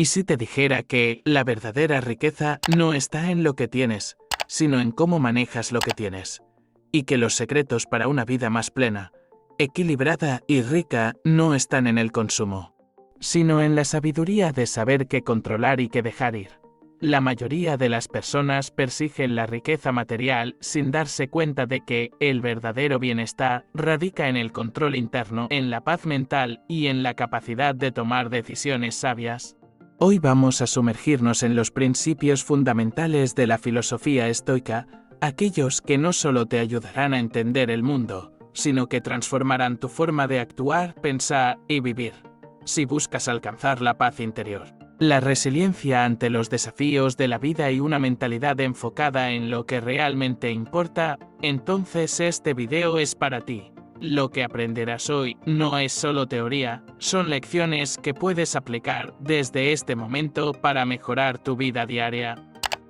¿Y si te dijera que la verdadera riqueza no está en lo que tienes, sino en cómo manejas lo que tienes? Y que los secretos para una vida más plena, equilibrada y rica no están en el consumo, sino en la sabiduría de saber qué controlar y qué dejar ir. La mayoría de las personas persiguen la riqueza material sin darse cuenta de que el verdadero bienestar radica en el control interno, en la paz mental y en la capacidad de tomar decisiones sabias. Hoy vamos a sumergirnos en los principios fundamentales de la filosofía estoica, aquellos que no solo te ayudarán a entender el mundo, sino que transformarán tu forma de actuar, pensar y vivir, si buscas alcanzar la paz interior, la resiliencia ante los desafíos de la vida y una mentalidad enfocada en lo que realmente importa. Entonces este video es para ti. Lo que aprenderás hoy no es solo teoría, son lecciones que puedes aplicar desde este momento para mejorar tu vida diaria.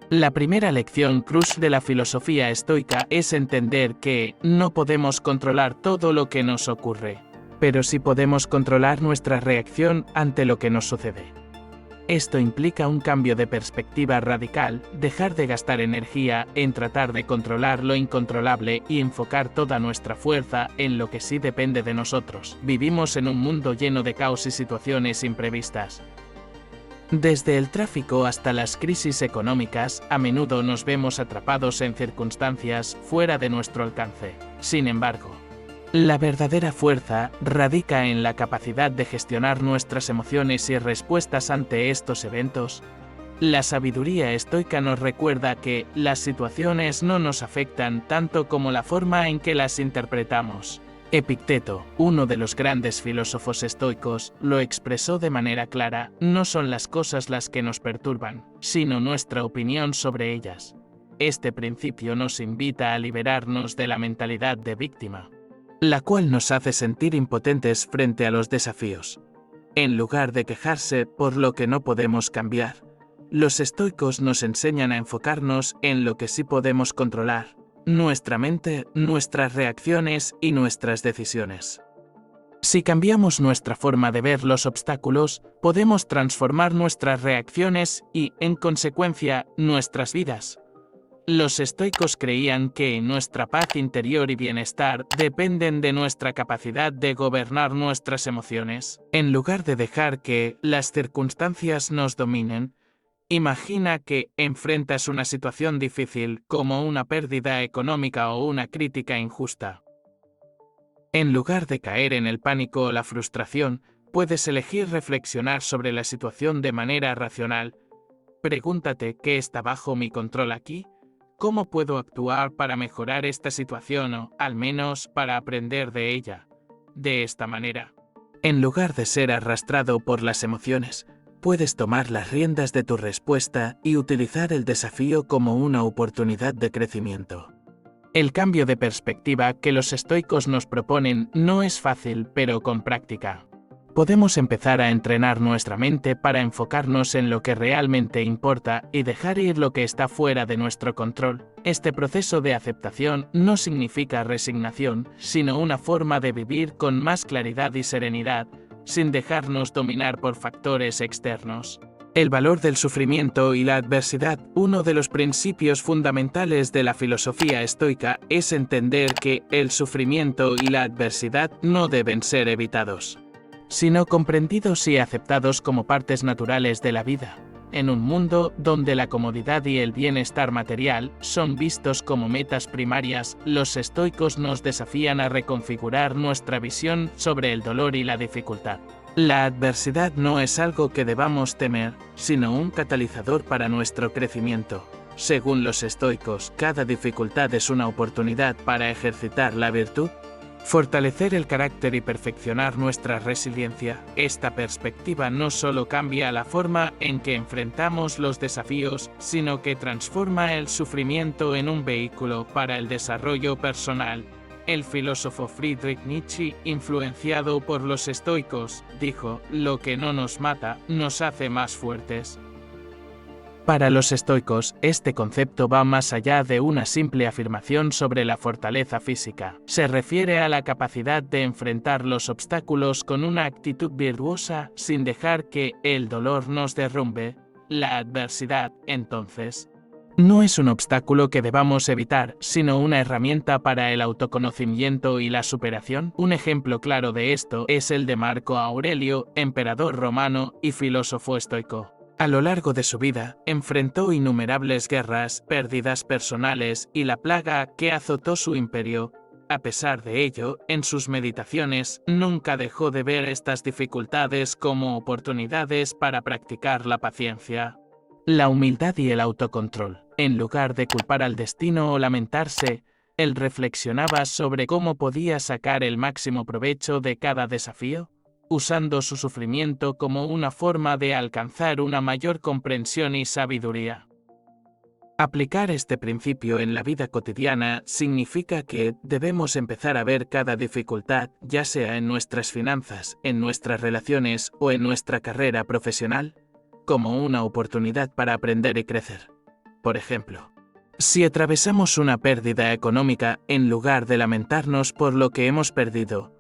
La primera lección crucial de la filosofía estoica es entender que no podemos controlar todo lo que nos ocurre, pero sí podemos controlar nuestra reacción ante lo que nos sucede. Esto implica un cambio de perspectiva radical, dejar de gastar energía en tratar de controlar lo incontrolable y enfocar toda nuestra fuerza en lo que sí depende de nosotros. Vivimos en un mundo lleno de caos y situaciones imprevistas. Desde el tráfico hasta las crisis económicas, a menudo nos vemos atrapados en circunstancias fuera de nuestro alcance. Sin embargo, la verdadera fuerza radica en la capacidad de gestionar nuestras emociones y respuestas ante estos eventos. La sabiduría estoica nos recuerda que las situaciones no nos afectan tanto como la forma en que las interpretamos. Epicteto, uno de los grandes filósofos estoicos, lo expresó de manera clara: no son las cosas las que nos perturban, sino nuestra opinión sobre ellas. Este principio nos invita a liberarnos de la mentalidad de víctima, la cual nos hace sentir impotentes frente a los desafíos. En lugar de quejarse por lo que no podemos cambiar, los estoicos nos enseñan a enfocarnos en lo que sí podemos controlar: nuestra mente, nuestras reacciones y nuestras decisiones. Si cambiamos nuestra forma de ver los obstáculos, podemos transformar nuestras reacciones y, en consecuencia, nuestras vidas. Los estoicos creían que nuestra paz interior y bienestar dependen de nuestra capacidad de gobernar nuestras emociones. En lugar de dejar que las circunstancias nos dominen, imagina que enfrentas una situación difícil como una pérdida económica o una crítica injusta. En lugar de caer en el pánico o la frustración, puedes elegir reflexionar sobre la situación de manera racional. Pregúntate: ¿qué está bajo mi control aquí? ¿Cómo puedo actuar para mejorar esta situación o, al menos, para aprender de ella? De esta manera, en lugar de ser arrastrado por las emociones, puedes tomar las riendas de tu respuesta y utilizar el desafío como una oportunidad de crecimiento. El cambio de perspectiva que los estoicos nos proponen no es fácil, pero con práctica podemos empezar a entrenar nuestra mente para enfocarnos en lo que realmente importa y dejar ir lo que está fuera de nuestro control. Este proceso de aceptación no significa resignación, sino una forma de vivir con más claridad y serenidad, sin dejarnos dominar por factores externos. El valor del sufrimiento y la adversidad. Uno de los principios fundamentales de la filosofía estoica es entender que el sufrimiento y la adversidad no deben ser evitados, sino comprendidos y aceptados como partes naturales de la vida. En un mundo donde la comodidad y el bienestar material son vistos como metas primarias, los estoicos nos desafían a reconfigurar nuestra visión sobre el dolor y la dificultad. La adversidad no es algo que debamos temer, sino un catalizador para nuestro crecimiento. Según los estoicos, cada dificultad es una oportunidad para ejercitar la virtud, fortalecer el carácter y perfeccionar nuestra resiliencia. Esta perspectiva no solo cambia la forma en que enfrentamos los desafíos, sino que transforma el sufrimiento en un vehículo para el desarrollo personal. El filósofo Friedrich Nietzsche, influenciado por los estoicos, dijo: lo que no nos mata, nos hace más fuertes. Para los estoicos, este concepto va más allá de una simple afirmación sobre la fortaleza física. Se refiere a la capacidad de enfrentar los obstáculos con una actitud virtuosa sin dejar que el dolor nos derrumbe. La adversidad, entonces, no es un obstáculo que debamos evitar, sino una herramienta para el autoconocimiento y la superación. Un ejemplo claro de esto es el de Marco Aurelio, emperador romano y filósofo estoico. A lo largo de su vida, enfrentó innumerables guerras, pérdidas personales y la plaga que azotó su imperio. A pesar de ello, en sus meditaciones, nunca dejó de ver estas dificultades como oportunidades para practicar la paciencia, la humildad y el autocontrol. En lugar de culpar al destino o lamentarse, él reflexionaba sobre cómo podía sacar el máximo provecho de cada desafío, usando su sufrimiento como una forma de alcanzar una mayor comprensión y sabiduría. Aplicar este principio en la vida cotidiana significa que debemos empezar a ver cada dificultad, ya sea en nuestras finanzas, en nuestras relaciones o en nuestra carrera profesional, como una oportunidad para aprender y crecer. Por ejemplo, si atravesamos una pérdida económica, en lugar de lamentarnos por lo que hemos perdido,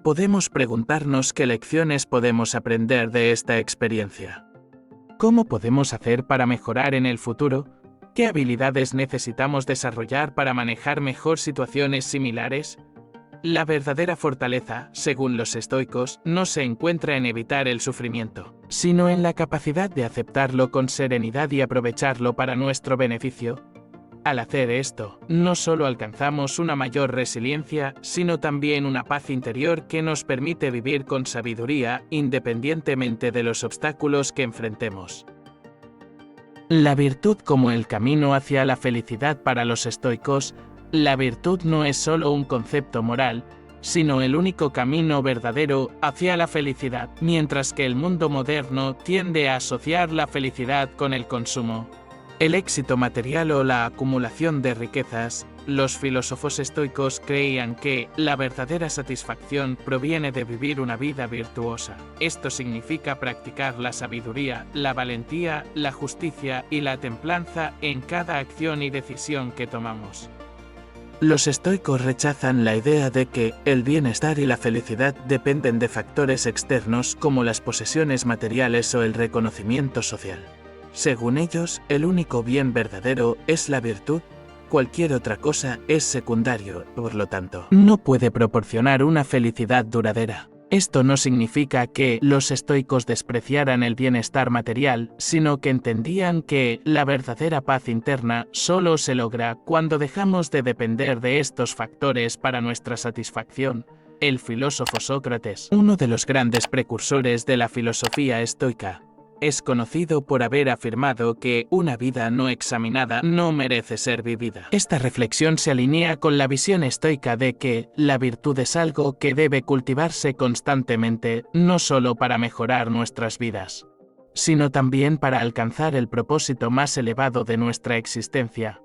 podemos preguntarnos qué lecciones podemos aprender de esta experiencia. ¿Cómo podemos hacer para mejorar en el futuro? ¿Qué habilidades necesitamos desarrollar para manejar mejor situaciones similares? La verdadera fortaleza, según los estoicos, no se encuentra en evitar el sufrimiento, sino en la capacidad de aceptarlo con serenidad y aprovecharlo para nuestro beneficio. Al hacer esto, no solo alcanzamos una mayor resiliencia, sino también una paz interior que nos permite vivir con sabiduría, independientemente de los obstáculos que enfrentemos. La virtud como el camino hacia la felicidad. Para los estoicos, la virtud no es solo un concepto moral, sino el único camino verdadero hacia la felicidad, mientras que el mundo moderno tiende a asociar la felicidad con el consumo, el éxito material o la acumulación de riquezas. Los filósofos estoicos creían que la verdadera satisfacción proviene de vivir una vida virtuosa. Esto significa practicar la sabiduría, la valentía, la justicia y la templanza en cada acción y decisión que tomamos. Los estoicos rechazan la idea de que el bienestar y la felicidad dependen de factores externos como las posesiones materiales o el reconocimiento social. Según ellos, el único bien verdadero es la virtud. Cualquier otra cosa es secundario, por lo tanto, no puede proporcionar una felicidad duradera. Esto no significa que los estoicos despreciaran el bienestar material, sino que entendían que la verdadera paz interna solo se logra cuando dejamos de depender de estos factores para nuestra satisfacción. El filósofo Sócrates, uno de los grandes precursores de la filosofía estoica, es conocido por haber afirmado que una vida no examinada no merece ser vivida. Esta reflexión se alinea con la visión estoica de que la virtud es algo que debe cultivarse constantemente, no solo para mejorar nuestras vidas, sino también para alcanzar el propósito más elevado de nuestra existencia,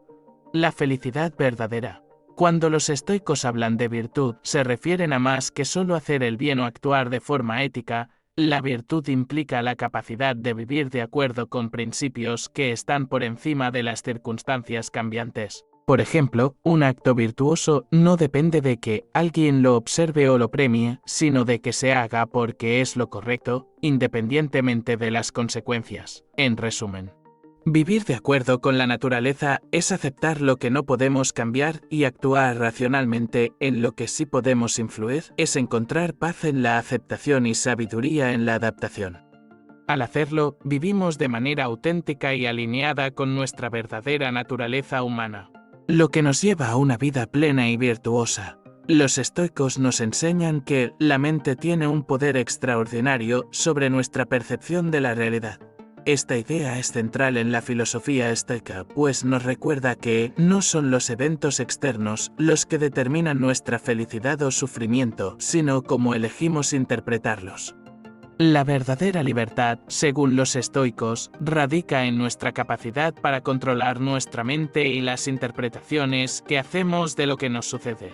la felicidad verdadera. Cuando los estoicos hablan de virtud, se refieren a más que solo hacer el bien o actuar de forma ética. La virtud implica la capacidad de vivir de acuerdo con principios que están por encima de las circunstancias cambiantes. Por ejemplo, un acto virtuoso no depende de que alguien lo observe o lo premie, sino de que se haga porque es lo correcto, independientemente de las consecuencias. En resumen, vivir de acuerdo con la naturaleza es aceptar lo que no podemos cambiar y actuar racionalmente en lo que sí podemos influir. Es encontrar paz en la aceptación y sabiduría en la adaptación. Al hacerlo, vivimos de manera auténtica y alineada con nuestra verdadera naturaleza humana, lo que nos lleva a una vida plena y virtuosa. Los estoicos nos enseñan que la mente tiene un poder extraordinario sobre nuestra percepción de la realidad. Esta idea es central en la filosofía estoica, pues nos recuerda que no son los eventos externos los que determinan nuestra felicidad o sufrimiento, sino cómo elegimos interpretarlos. La verdadera libertad, según los estoicos, radica en nuestra capacidad para controlar nuestra mente y las interpretaciones que hacemos de lo que nos sucede.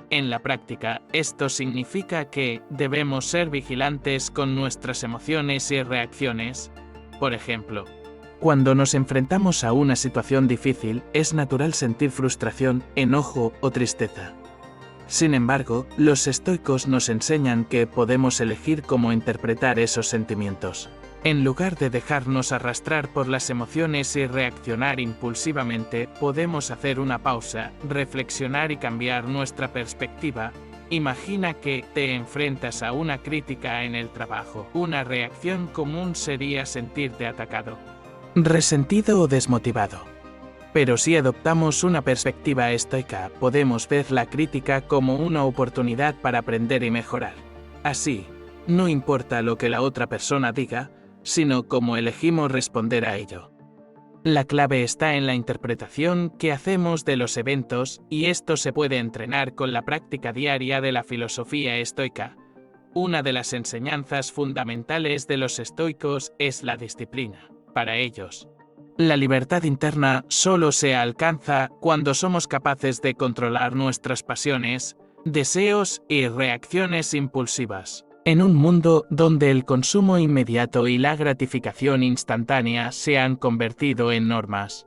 En la práctica, esto significa que debemos ser vigilantes con nuestras emociones y reacciones. Por ejemplo, Cuando nos enfrentamos a una situación difícil, es natural sentir frustración, enojo o tristeza. Sin embargo, los estoicos nos enseñan que podemos elegir cómo interpretar esos sentimientos. En lugar de dejarnos arrastrar por las emociones y reaccionar impulsivamente, podemos hacer una pausa, reflexionar y cambiar nuestra perspectiva. Imagina que te enfrentas a una crítica en el trabajo. Una reacción común sería sentirte atacado, resentido o desmotivado. Pero si adoptamos una perspectiva estoica, podemos ver la crítica como una oportunidad para aprender y mejorar. Así, no importa lo que la otra persona diga, sino cómo elegimos responder a ello. La clave está en la interpretación que hacemos de los eventos, y esto se puede entrenar con la práctica diaria de la filosofía estoica. Una de las enseñanzas fundamentales de los estoicos es la disciplina. Para ellos, la libertad interna solo se alcanza cuando somos capaces de controlar nuestras pasiones, deseos y reacciones impulsivas. En un mundo donde el consumo inmediato y la gratificación instantánea se han convertido en normas,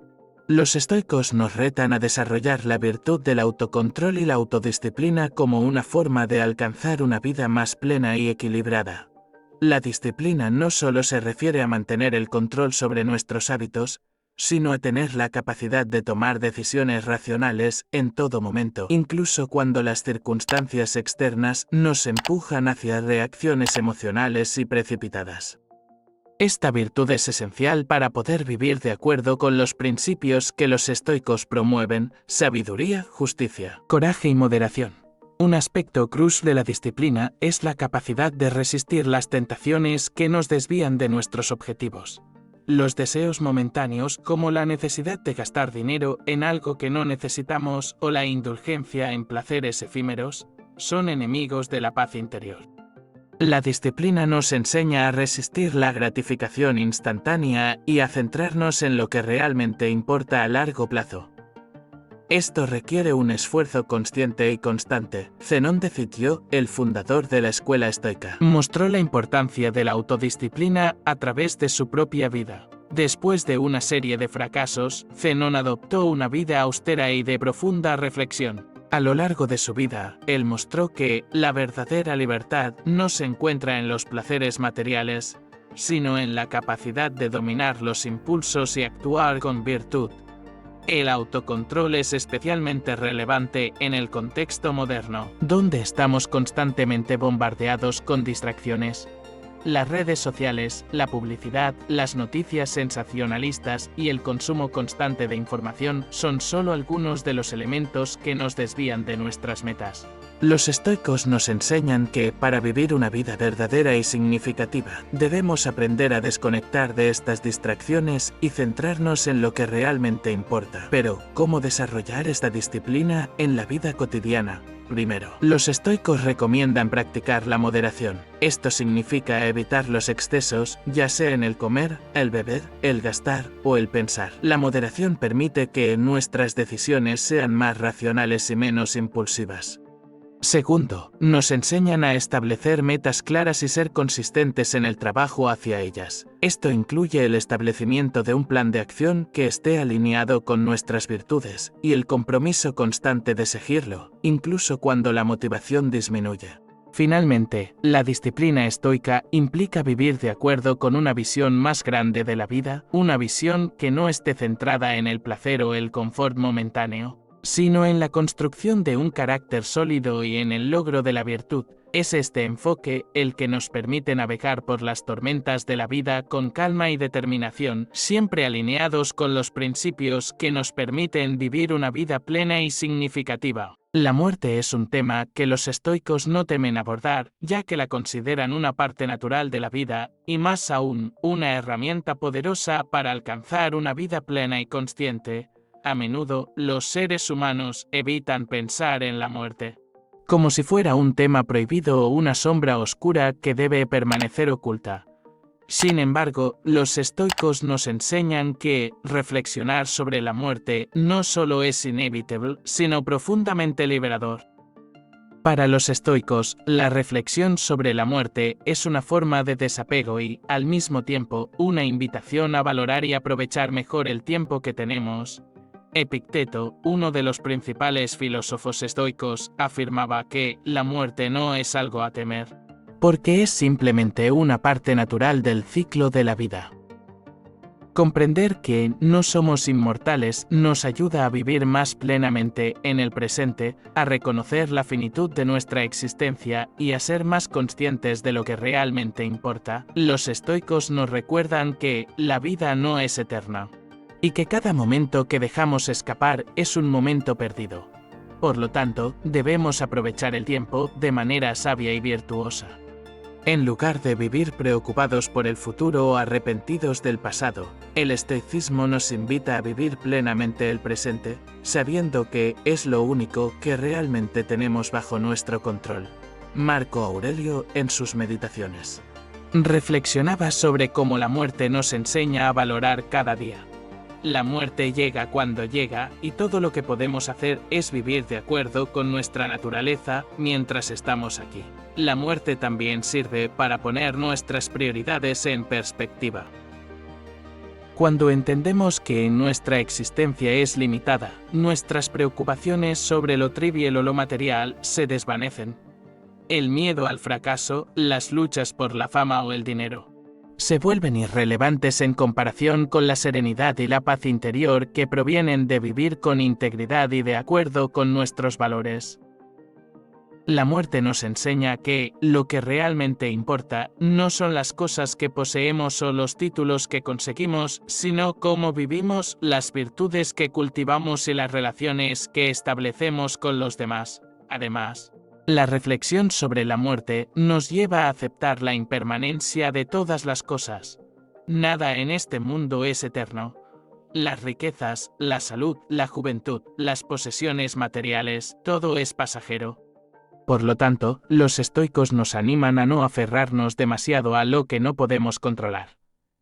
los estoicos nos retan a desarrollar la virtud del autocontrol y la autodisciplina como una forma de alcanzar una vida más plena y equilibrada. La disciplina no solo se refiere a mantener el control sobre nuestros hábitos, sino a tener la capacidad de tomar decisiones racionales en todo momento, incluso cuando las circunstancias externas nos empujan hacia reacciones emocionales y precipitadas. Esta virtud es esencial para poder vivir de acuerdo con los principios que los estoicos promueven: sabiduría, justicia, coraje y moderación. Un aspecto crucial de la disciplina es la capacidad de resistir las tentaciones que nos desvían de nuestros objetivos. Los deseos momentáneos, como la necesidad de gastar dinero en algo que no necesitamos o la indulgencia en placeres efímeros, son enemigos de la paz interior. La disciplina nos enseña a resistir la gratificación instantánea y a centrarnos en lo que realmente importa a largo plazo. Esto requiere un esfuerzo consciente y constante. Zenón de Citio, el fundador de la escuela estoica, mostró la importancia de la autodisciplina a través de su propia vida. Después de una serie de fracasos, Zenón adoptó una vida austera y de profunda reflexión. A lo largo de su vida, él mostró que la verdadera libertad no se encuentra en los placeres materiales, sino en la capacidad de dominar los impulsos y actuar con virtud. El autocontrol es especialmente relevante en el contexto moderno, donde estamos constantemente bombardeados con distracciones. Las redes sociales, la publicidad, las noticias sensacionalistas y el consumo constante de información son solo algunos de los elementos que nos desvían de nuestras metas. Los estoicos nos enseñan que, para vivir una vida verdadera y significativa, debemos aprender a desconectar de estas distracciones y centrarnos en lo que realmente importa. Pero, ¿cómo desarrollar esta disciplina en la vida cotidiana? Primero, los estoicos recomiendan practicar la moderación. Esto significa evitar los excesos, ya sea en el comer, el beber, el gastar o el pensar. La moderación permite que nuestras decisiones sean más racionales y menos impulsivas. Segundo, nos enseñan a establecer metas claras y ser consistentes en el trabajo hacia ellas. Esto incluye el establecimiento de un plan de acción que esté alineado con nuestras virtudes y el compromiso constante de seguirlo, incluso cuando la motivación disminuye. Finalmente, la disciplina estoica implica vivir de acuerdo con una visión más grande de la vida, una visión que no esté centrada en el placer o el confort momentáneo, sino en la construcción de un carácter sólido y en el logro de la virtud. Es este enfoque el que nos permite navegar por las tormentas de la vida con calma y determinación, siempre alineados con los principios que nos permiten vivir una vida plena y significativa. La muerte es un tema que los estoicos no temen abordar, ya que la consideran una parte natural de la vida, y más aún, una herramienta poderosa para alcanzar una vida plena y consciente. A menudo, los seres humanos evitan pensar en la muerte, como si fuera un tema prohibido o una sombra oscura que debe permanecer oculta. Sin embargo, los estoicos nos enseñan que reflexionar sobre la muerte no solo es inevitable, sino profundamente liberador. Para los estoicos, la reflexión sobre la muerte es una forma de desapego y, al mismo tiempo, una invitación a valorar y aprovechar mejor el tiempo que tenemos. Epicteto, uno de los principales filósofos estoicos, afirmaba que la muerte no es algo a temer, porque es simplemente una parte natural del ciclo de la vida. Comprender que no somos inmortales nos ayuda a vivir más plenamente en el presente, a reconocer la finitud de nuestra existencia y a ser más conscientes de lo que realmente importa. Los estoicos nos recuerdan que la vida no es eterna y que cada momento que dejamos escapar es un momento perdido. Por lo tanto, debemos aprovechar el tiempo de manera sabia y virtuosa. En lugar de vivir preocupados por el futuro o arrepentidos del pasado, el estoicismo nos invita a vivir plenamente el presente, sabiendo que es lo único que realmente tenemos bajo nuestro control. Marco Aurelio en sus meditaciones reflexionaba sobre cómo la muerte nos enseña a valorar cada día. La muerte llega cuando llega y todo lo que podemos hacer es vivir de acuerdo con nuestra naturaleza mientras estamos aquí. La muerte también sirve para poner nuestras prioridades en perspectiva. Cuando entendemos que nuestra existencia es limitada, nuestras preocupaciones sobre lo trivial o lo material se desvanecen. El miedo al fracaso, las luchas por la fama o el dinero se vuelven irrelevantes en comparación con la serenidad y la paz interior que provienen de vivir con integridad y de acuerdo con nuestros valores. La muerte nos enseña que lo que realmente importa no son las cosas que poseemos o los títulos que conseguimos, sino cómo vivimos, las virtudes que cultivamos y las relaciones que establecemos con los demás. Además, la reflexión sobre la muerte nos lleva a aceptar la impermanencia de todas las cosas. Nada en este mundo es eterno. Las riquezas, la salud, la juventud, las posesiones materiales, todo es pasajero. Por lo tanto, los estoicos nos animan a no aferrarnos demasiado a lo que no podemos controlar.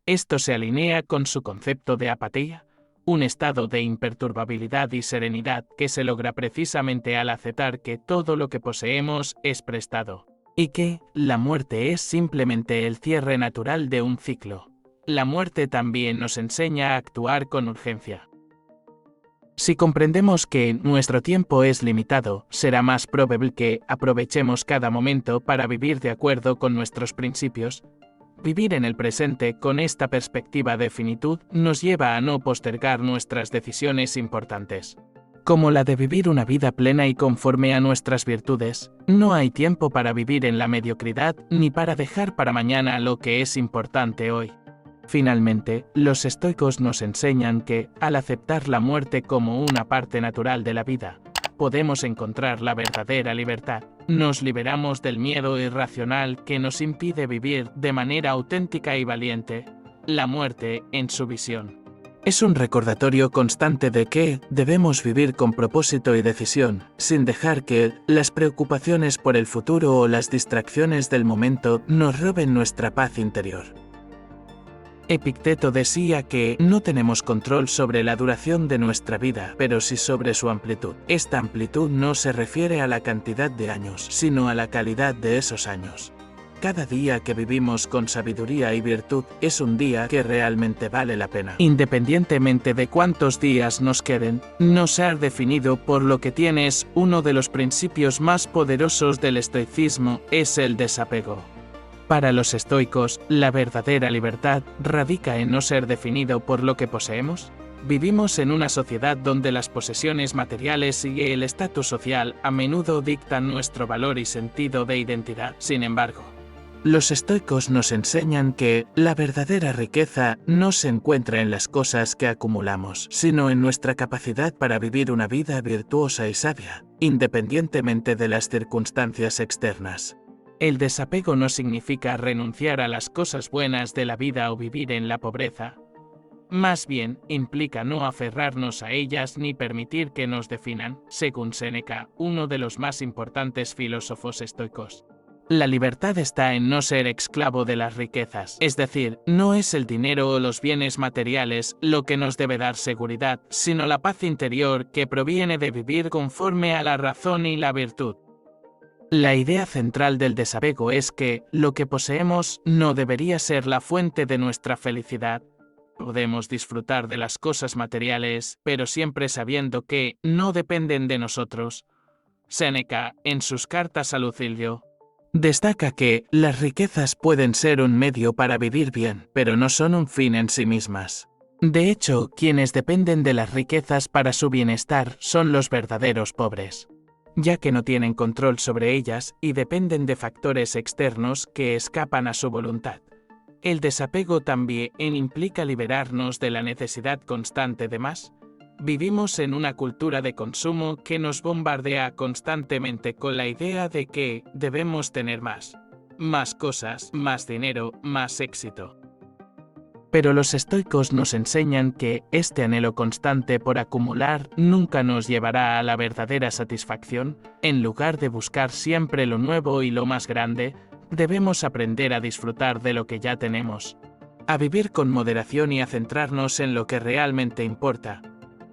Esto se alinea con su concepto de apatía, un estado de imperturbabilidad y serenidad que se logra precisamente al aceptar que todo lo que poseemos es prestado, y que la muerte es simplemente el cierre natural de un ciclo. La muerte también nos enseña a actuar con urgencia. Si comprendemos que nuestro tiempo es limitado, será más probable que aprovechemos cada momento para vivir de acuerdo con nuestros principios. Vivir en el presente con esta perspectiva de finitud nos lleva a no postergar nuestras decisiones importantes, como la de vivir una vida plena y conforme a nuestras virtudes. No hay tiempo para vivir en la mediocridad ni para dejar para mañana lo que es importante hoy. Finalmente, los estoicos nos enseñan que, al aceptar la muerte como una parte natural de la vida, podemos encontrar la verdadera libertad. Nos liberamos del miedo irracional que nos impide vivir de manera auténtica y valiente. La muerte, en su visión, es un recordatorio constante de que debemos vivir con propósito y decisión, sin dejar que las preocupaciones por el futuro o las distracciones del momento nos roben nuestra paz interior. Epicteto decía que no tenemos control sobre la duración de nuestra vida, pero sí sobre su amplitud. Esta amplitud no se refiere a la cantidad de años, sino a la calidad de esos años. Cada día que vivimos con sabiduría y virtud es un día que realmente vale la pena. Independientemente de cuántos días nos queden, no ser definido por lo que tienes. Uno de los principios más poderosos del estoicismo es el desapego. Para los estoicos, la verdadera libertad radica en no ser definido por lo que poseemos. Vivimos en una sociedad donde las posesiones materiales y el estatus social a menudo dictan nuestro valor y sentido de identidad. Sin embargo, los estoicos nos enseñan que la verdadera riqueza no se encuentra en las cosas que acumulamos, sino en nuestra capacidad para vivir una vida virtuosa y sabia, independientemente de las circunstancias externas. El desapego no significa renunciar a las cosas buenas de la vida o vivir en la pobreza. Más bien, implica no aferrarnos a ellas ni permitir que nos definan, según Séneca, uno de los más importantes filósofos estoicos. La libertad está en no ser esclavo de las riquezas, es decir, no es el dinero o los bienes materiales lo que nos debe dar seguridad, sino la paz interior que proviene de vivir conforme a la razón y la virtud. La idea central del desapego es que lo que poseemos no debería ser la fuente de nuestra felicidad. Podemos disfrutar de las cosas materiales, pero siempre sabiendo que no dependen de nosotros. Séneca, en sus cartas a Lucilio, destaca que las riquezas pueden ser un medio para vivir bien, pero no son un fin en sí mismas. De hecho, quienes dependen de las riquezas para su bienestar son los verdaderos pobres, ya que no tienen control sobre ellas y dependen de factores externos que escapan a su voluntad. El desapego también implica liberarnos de la necesidad constante de más. Vivimos en una cultura de consumo que nos bombardea constantemente con la idea de que debemos tener más cosas, más dinero, más éxito. Pero los estoicos nos enseñan que este anhelo constante por acumular nunca nos llevará a la verdadera satisfacción. En lugar de buscar siempre lo nuevo y lo más grande, debemos aprender a disfrutar de lo que ya tenemos, a vivir con moderación y a centrarnos en lo que realmente importa: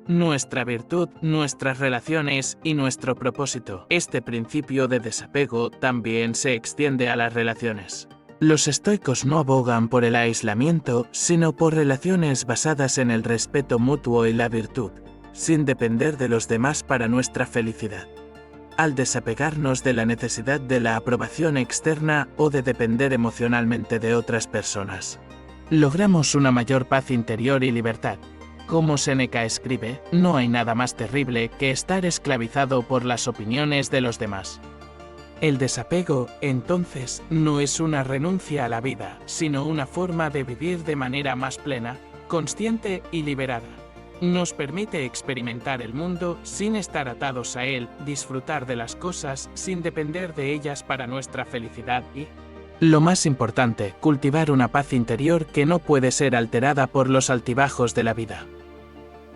nuestra virtud, nuestras relaciones y nuestro propósito. Este principio de desapego también se extiende a las relaciones. Los estoicos no abogan por el aislamiento, sino por relaciones basadas en el respeto mutuo y la virtud, sin depender de los demás para nuestra felicidad. Al desapegarnos de la necesidad de la aprobación externa o de depender emocionalmente de otras personas, logramos una mayor paz interior y libertad. Como Séneca escribe, no hay nada más terrible que estar esclavizado por las opiniones de los demás. El desapego, entonces, no es una renuncia a la vida, sino una forma de vivir de manera más plena, consciente y liberada. Nos permite experimentar el mundo sin estar atados a él, disfrutar de las cosas sin depender de ellas para nuestra felicidad y, lo más importante, cultivar una paz interior que no puede ser alterada por los altibajos de la vida.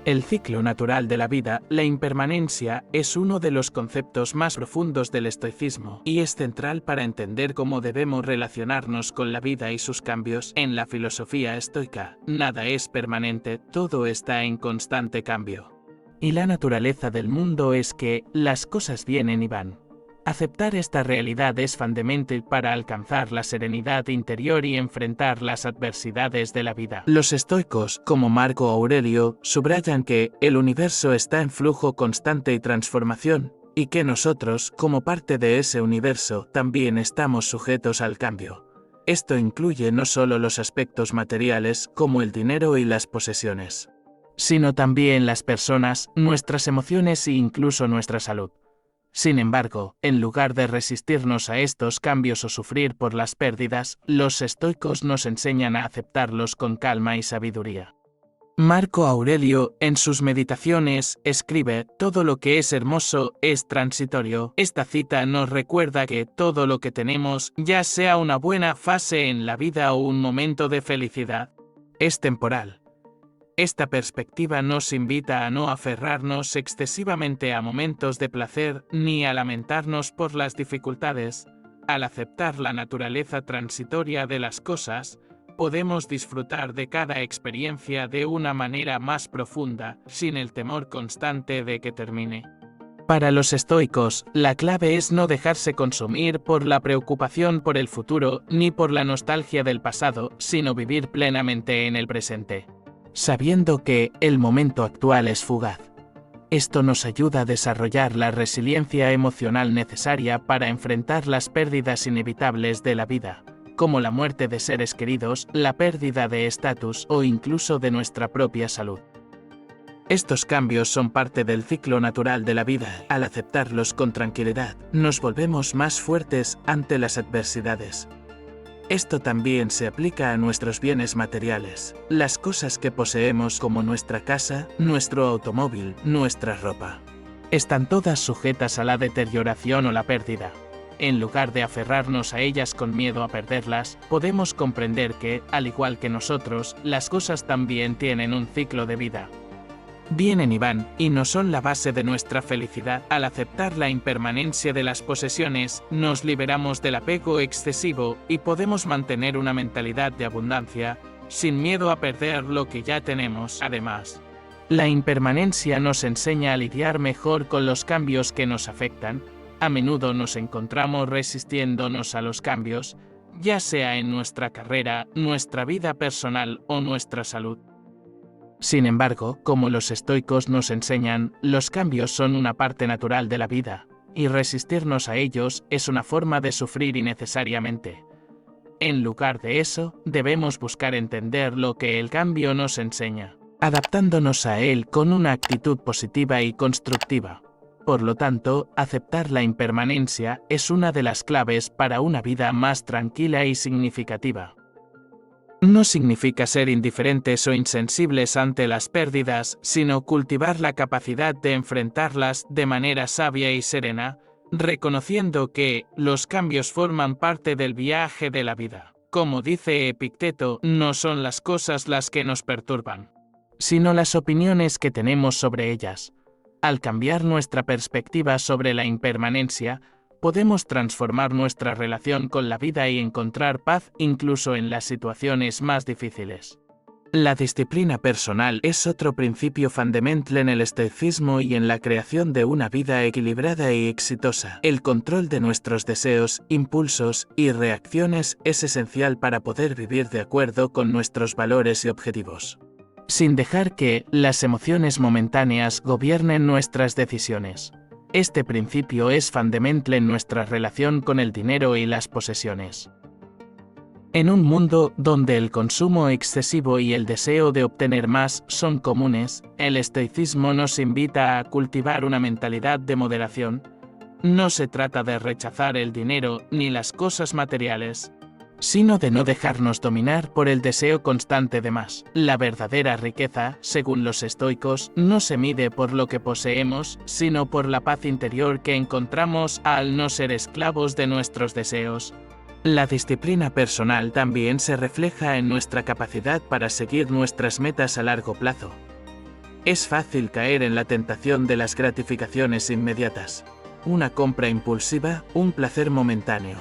El ciclo natural de la vida, la impermanencia, es uno de los conceptos más profundos del estoicismo y es central para entender cómo debemos relacionarnos con la vida y sus cambios. En la filosofía estoica, nada es permanente, todo está en constante cambio. Y la naturaleza del mundo es que las cosas vienen y van. Aceptar esta realidad es fundamental para alcanzar la serenidad interior y enfrentar las adversidades de la vida. Los estoicos, como Marco Aurelio, subrayan que el universo está en flujo constante y transformación, y que nosotros, como parte de ese universo, también estamos sujetos al cambio. Esto incluye no solo los aspectos materiales, como el dinero y las posesiones, sino también las personas, nuestras emociones e incluso nuestra salud. Sin embargo, en lugar de resistirnos a estos cambios o sufrir por las pérdidas, los estoicos nos enseñan a aceptarlos con calma y sabiduría. Marco Aurelio, en sus meditaciones, escribe: todo lo que es hermoso es transitorio. Esta cita nos recuerda que todo lo que tenemos, ya sea una buena fase en la vida o un momento de felicidad, es temporal. Esta perspectiva nos invita a no aferrarnos excesivamente a momentos de placer ni a lamentarnos por las dificultades. Al aceptar la naturaleza transitoria de las cosas, podemos disfrutar de cada experiencia de una manera más profunda, sin el temor constante de que termine. Para los estoicos, la clave es no dejarse consumir por la preocupación por el futuro ni por la nostalgia del pasado, sino vivir plenamente en el presente, sabiendo que el momento actual es fugaz. Esto nos ayuda a desarrollar la resiliencia emocional necesaria para enfrentar las pérdidas inevitables de la vida, como la muerte de seres queridos, la pérdida de estatus o incluso de nuestra propia salud. Estos cambios son parte del ciclo natural de la vida. Al aceptarlos con tranquilidad, nos volvemos más fuertes ante las adversidades. Esto también se aplica a nuestros bienes materiales, las cosas que poseemos como nuestra casa, nuestro automóvil, nuestra ropa. Están todas sujetas a la deterioración o la pérdida. En lugar de aferrarnos a ellas con miedo a perderlas, podemos comprender que, al igual que nosotros, las cosas también tienen un ciclo de vida. Vienen y van, y no son la base de nuestra felicidad. Al aceptar la impermanencia de las posesiones, nos liberamos del apego excesivo y podemos mantener una mentalidad de abundancia, sin miedo a perder lo que ya tenemos. Además, la impermanencia nos enseña a lidiar mejor con los cambios que nos afectan, A menudo nos encontramos resistiéndonos a los cambios, ya sea en nuestra carrera, nuestra vida personal o nuestra salud. Sin embargo, como los estoicos nos enseñan, los cambios son una parte natural de la vida, y resistirnos a ellos es una forma de sufrir innecesariamente. En lugar de eso, debemos buscar entender lo que el cambio nos enseña, adaptándonos a él con una actitud positiva y constructiva. Por lo tanto, aceptar la impermanencia es una de las claves para una vida más tranquila y significativa. No significa ser indiferentes o insensibles ante las pérdidas, sino cultivar la capacidad de enfrentarlas de manera sabia y serena, reconociendo que los cambios forman parte del viaje de la vida. Como dice Epicteto, no son las cosas las que nos perturban, sino las opiniones que tenemos sobre ellas. Al cambiar nuestra perspectiva sobre la impermanencia, podemos transformar nuestra relación con la vida y encontrar paz incluso en las situaciones más difíciles. La disciplina personal es otro principio fundamental en el estoicismo y en la creación de una vida equilibrada y exitosa. El control de nuestros deseos, impulsos y reacciones es esencial para poder vivir de acuerdo con nuestros valores y objetivos, sin dejar que las emociones momentáneas gobiernen nuestras decisiones. Este principio es fundamental en nuestra relación con el dinero y las posesiones. En un mundo donde el consumo excesivo y el deseo de obtener más son comunes, el estoicismo nos invita a cultivar una mentalidad de moderación. No se trata de rechazar el dinero ni las cosas materiales, sino de no dejarnos dominar por el deseo constante de más. La verdadera riqueza, según los estoicos, no se mide por lo que poseemos, sino por la paz interior que encontramos al no ser esclavos de nuestros deseos. La disciplina personal también se refleja en nuestra capacidad para seguir nuestras metas a largo plazo. Es fácil caer en la tentación de las gratificaciones inmediatas, una compra impulsiva, un placer momentáneo,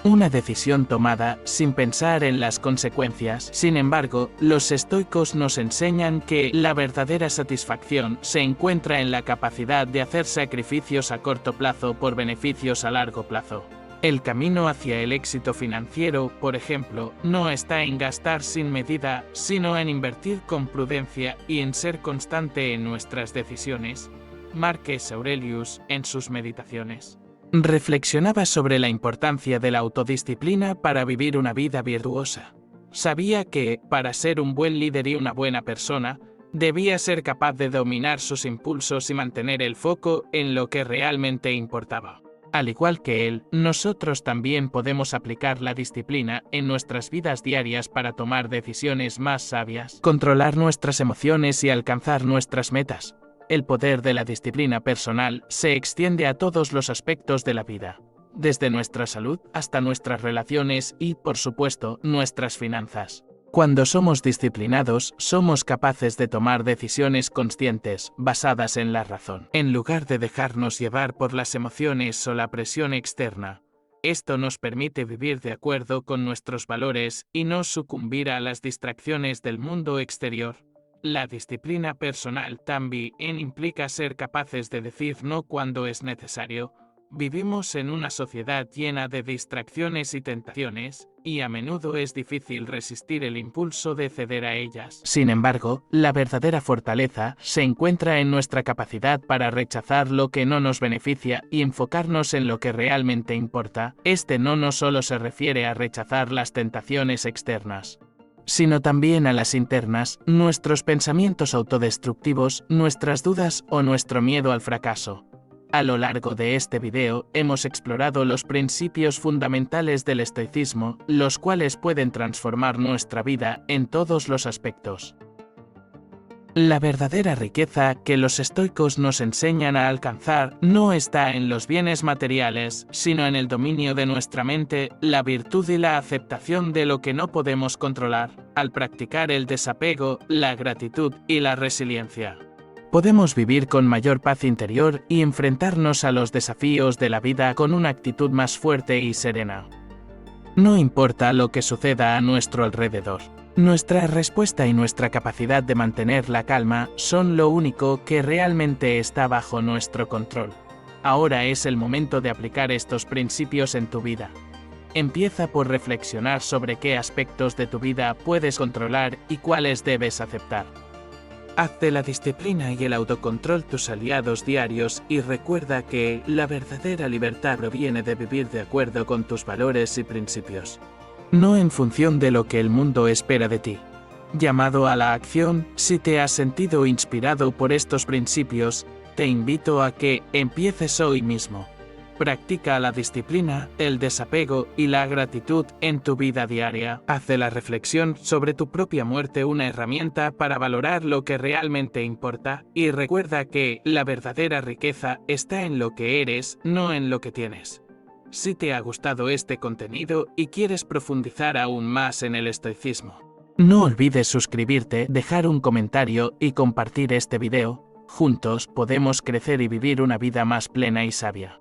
una decisión tomada sin pensar en las consecuencias. Sin embargo, los estoicos nos enseñan que la verdadera satisfacción se encuentra en la capacidad de hacer sacrificios a corto plazo por beneficios a largo plazo. El camino hacia el éxito financiero, por ejemplo, no está en gastar sin medida, sino en invertir con prudencia y en ser constante en nuestras decisiones. Marcus Aurelius, en sus meditaciones, reflexionaba sobre la importancia de la autodisciplina para vivir una vida virtuosa. Sabía que, para ser un buen líder y una buena persona, debía ser capaz de dominar sus impulsos y mantener el foco en lo que realmente importaba. Al igual que él, nosotros también podemos aplicar la disciplina en nuestras vidas diarias para tomar decisiones más sabias, controlar nuestras emociones y alcanzar nuestras metas. El poder de la disciplina personal se extiende a todos los aspectos de la vida, desde nuestra salud hasta nuestras relaciones y, por supuesto, nuestras finanzas. Cuando somos disciplinados, somos capaces de tomar decisiones conscientes, basadas en la razón, en lugar de dejarnos llevar por las emociones o la presión externa. Esto nos permite vivir de acuerdo con nuestros valores y no sucumbir a las distracciones del mundo exterior. La disciplina personal también implica ser capaces de decir no cuando es necesario. Vivimos en una sociedad llena de distracciones y tentaciones, y a menudo es difícil resistir el impulso de ceder a ellas. Sin embargo, la verdadera fortaleza se encuentra en nuestra capacidad para rechazar lo que no nos beneficia y enfocarnos en lo que realmente importa. Este no solo se refiere a rechazar las tentaciones externas, sino también a las internas, nuestros pensamientos autodestructivos, nuestras dudas o nuestro miedo al fracaso. A lo largo de este video, hemos explorado los principios fundamentales del estoicismo, los cuales pueden transformar nuestra vida en todos los aspectos. La verdadera riqueza que los estoicos nos enseñan a alcanzar no está en los bienes materiales, sino en el dominio de nuestra mente, la virtud y la aceptación de lo que no podemos controlar. Al practicar el desapego, la gratitud y la resiliencia, podemos vivir con mayor paz interior y enfrentarnos a los desafíos de la vida con una actitud más fuerte y serena. No importa lo que suceda a nuestro alrededor, nuestra respuesta y nuestra capacidad de mantener la calma son lo único que realmente está bajo nuestro control. Ahora es el momento de aplicar estos principios en tu vida. Empieza por reflexionar sobre qué aspectos de tu vida puedes controlar y cuáles debes aceptar. Haz de la disciplina y el autocontrol tus aliados diarios y recuerda que la verdadera libertad proviene de vivir de acuerdo con tus valores y principios, no en función de lo que el mundo espera de ti. Llamado a la acción, si te has sentido inspirado por estos principios, te invito a que empieces hoy mismo. Practica la disciplina, el desapego y la gratitud en tu vida diaria. Haz de la reflexión sobre tu propia muerte una herramienta para valorar lo que realmente importa y recuerda que la verdadera riqueza está en lo que eres, no en lo que tienes. Si te ha gustado este contenido y quieres profundizar aún más en el estoicismo, no olvides suscribirte, dejar un comentario y compartir este video. Juntos podemos crecer y vivir una vida más plena y sabia.